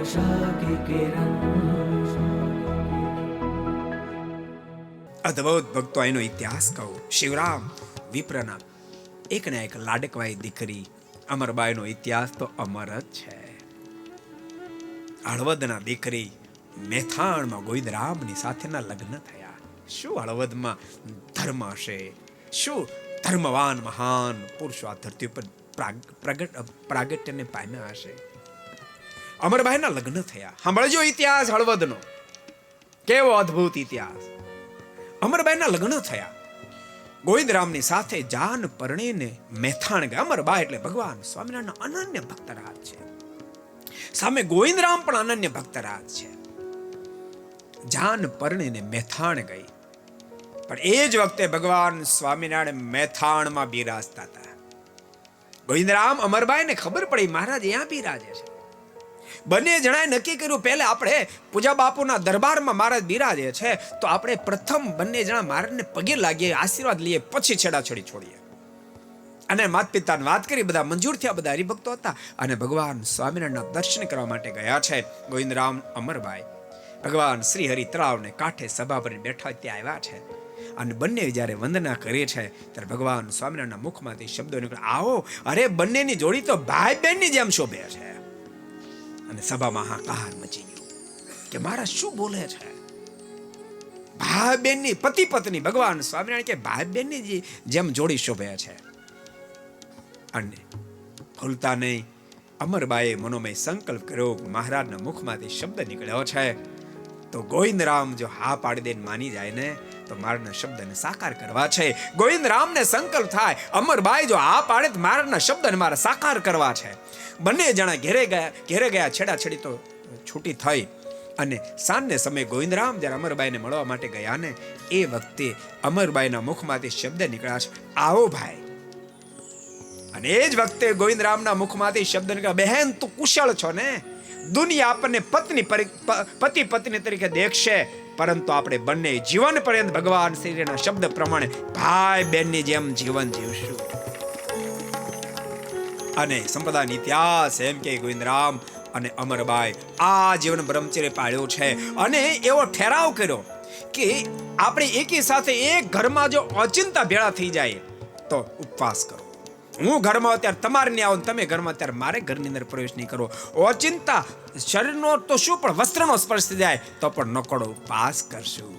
आशा की किरण। અદ્ભુત ભક્તો એનો ઇતિહાસ કહું. શિવરામ વિપ્રના એક ને એક લાડકવાઈ દીકરી અમરબાઈનો ઇતિહાસ તો અમર જ છે. હળવદના દીકરી મેથાણમાં ગોવિંદરામની સાથેના લગ્ન થયા. શું હળવદમાં ધર્મ હશે, શું ધર્મવાન મહાન પુરુષો આ ધરતી ઉપર પ્રાગટ્યને પામ્યા હશે. અમરબાઈના લગ્ન થયા. સાંભળજો ઇતિહાસ હળવદનો, કેવો અદ્ભુત ઇતિહાસ. અમરબાઈના લગ્ન થયા. ગોવિંદરામની સાથે જાન પરણીને મેથાણ ગયા. અમરબાઈ એટલે ભગવાન સ્વામિનારાયણના અનન્ય ભક્તરાજ છે. સામે ગોવિંદરામ પણ અનન્ય ભક્તરાજ છે. જાન પરણીને મેથાણ ગઈ. પણ એ જ વખતે ભગવાન સ્વામિનારાયણ મેથાણમાં બિરાજતા હતા. ગોવિંદરામ અમરબાઈને ખબર પડી મહારાજ અહીંયા બિરાજે છે. બંને જણાએ નક્કી કર્યું પહેલા આપણે પૂજા બાપુના દરબારમાં મહારાજ બિરાજે છે તો આપણે પ્રથમ બંને જણા મહારાજને પગે લાગીએ, આશીર્વાદ લઈએ, પછી છેડાછેડી છોડીએ. અને માતા પિતાને વાત કરી, બધા મંજૂર થયા, બધા હરિભક્તો હતા અને ભગવાન સ્વામિનારાયણના દર્શન કરવા માટે ગયા છે. ગોવિંદરામ અમરબાઈ ભગવાન શ્રી હરિ તળાવને કાંઠે સભા ભરીને બેઠા ત્યાં આવ્યા છે. અને બંને જ્યારે વંદના કરે છે ત્યારે ભગવાન સ્વામિનારાયણના મુખમાંથી શબ્દો નીકળે, આવો. અરે બંનેની જોડી તો ભાઈ બહેનની જેમ શોભે છે. અને સભામાં હાહાકાર મચી ગયો કે મારા શું બોલે છે. ભાઈ બહેનની, પતિ પત્ની, ભગવાન સ્વામિનારાયણ કે ભાઈ બહેનની જેમ જોડી શોભે છે. અને ભૂલતા નહીં, અમરબાઈએ મનોમય સંકલ્પ કર્યો, મહારાજના મુખમાંથી શબ્દ નીકળ્યો છે તો ગોવિંદરામ જો હા પાડી દઈને માની જાય ને તો મારના શબ્દને સાકાર કરવા છે. ગોવિંદરામને સંકલ્પ થાય, અમરબાઈ જો હા પાડે તો મારના શબ્દને મારે સાકાર કરવા છે. બંને જણા ઘેરે ગયા, છેડાછેડી તો છૂટી થઈ. અને સાંજને સમયે ગોવિંદરામ જ્યારે અમરબાઈને મળવા માટે ગયા ને એ વખતે અમરબાઈના મુખમાંથી શબ્દ નીકળ્યા છે, આવો ભાઈ. અને એ જ વખતે ગોવિંદરામના મુખમાંથી શબ્દ નીકળ્યા, બહેન તું કુશળ છો ને, દુનિયા આપણને પતિ પત્ની તરીકે દેખશે, પરંતુ આપણે બંને જીવન પર્યંત ભગવાન શ્રીના શબ્દ પ્રમાણે ભાઈ બહેનની જેમ જીવન જીવશું. અને સંપ્રદાયનો ઇતિહાસ એમ કે ગોવિંદરામ અને અમરબાઈ આ જીવન બ્રહ્મચર્ય પાળ્યો છે. અને એવો ઠેરાવ કર્યો કે આપણે એકી સાથે એક ઘરમાં જો અચિંતા ભેળા થઈ જાય તો ઉપવાસ કરો. હું ઘરમાં ત્યારે તમારે નહીં આવો, તમે ઘરમાં ત્યારે મારે ઘરની અંદર પ્રવેશ નહીં કરો. અચિંતા શરીરનો તો શું પણ વસ્ત્રનો સ્પર્શ થઈ જાય તો પણ નકોડો ઉપવાસ કરશું.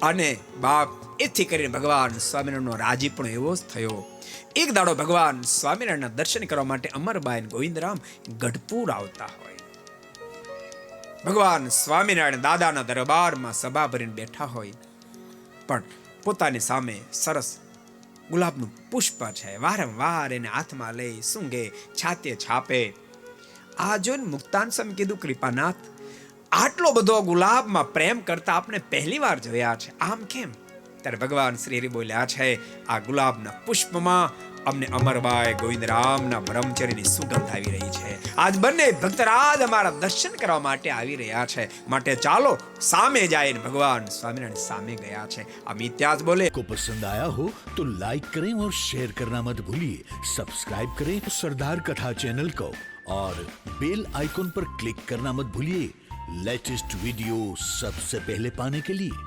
અને બાપ એથી કરીને ભગવાન સ્વામિનારાયણનો રાજી પણ એવો જ થયો. એક દાડો ભગવાન સ્વામિનારાયણના દર્શન કરવા માટે અમરબાઈ અને ગોવિંદરામ ગઢપુર આવતા હોય. ભગવાન સ્વામિનારાયણ દાદાના દરબારમાં સભા ભરીને બેઠા હોય, પણ પોતાની સામે સરસ ગુલાબનું પુષ્પ છે, વારંવાર એને હાથમાં લઈ સૂંઘે, છાતે છાપે. આ જોઈને મુક્તાન સ્વામી કીધું, કૃપાનાથ, આટલો બધો ગુલાબમાં પ્રેમ કરતા આપણે પહેલી વાર જોયા છે, આમ કેમ? ત્યારે ભગવાન શ્રી હરિ બોલ્યા છે, આ ગુલાબના પુષ્પમાં અમને અમરબાઈ ગોવિંદરામના બ્રહ્મચર્યની સુગંધ આવી રહી છે. આજ બંને ભક્તરાજ અમારા દર્શન કરવા માટે આવી રહ્યા છે, માટે ચાલો સામે જાય. ભગવાન સ્વામિનારાયણ સામે ગયા છે. આમ ઇતિહાસ બોલે. को पसंद आया हो तो लाइक करें और शेयर करना मत भूलिए. सब्सक्राइब करें सरदार कथा चैनल को और बेल आइकॉन पर क्लिक करना मत भूलिए लेटेस्ट वीडियो सबसे पहले पाने के लिए.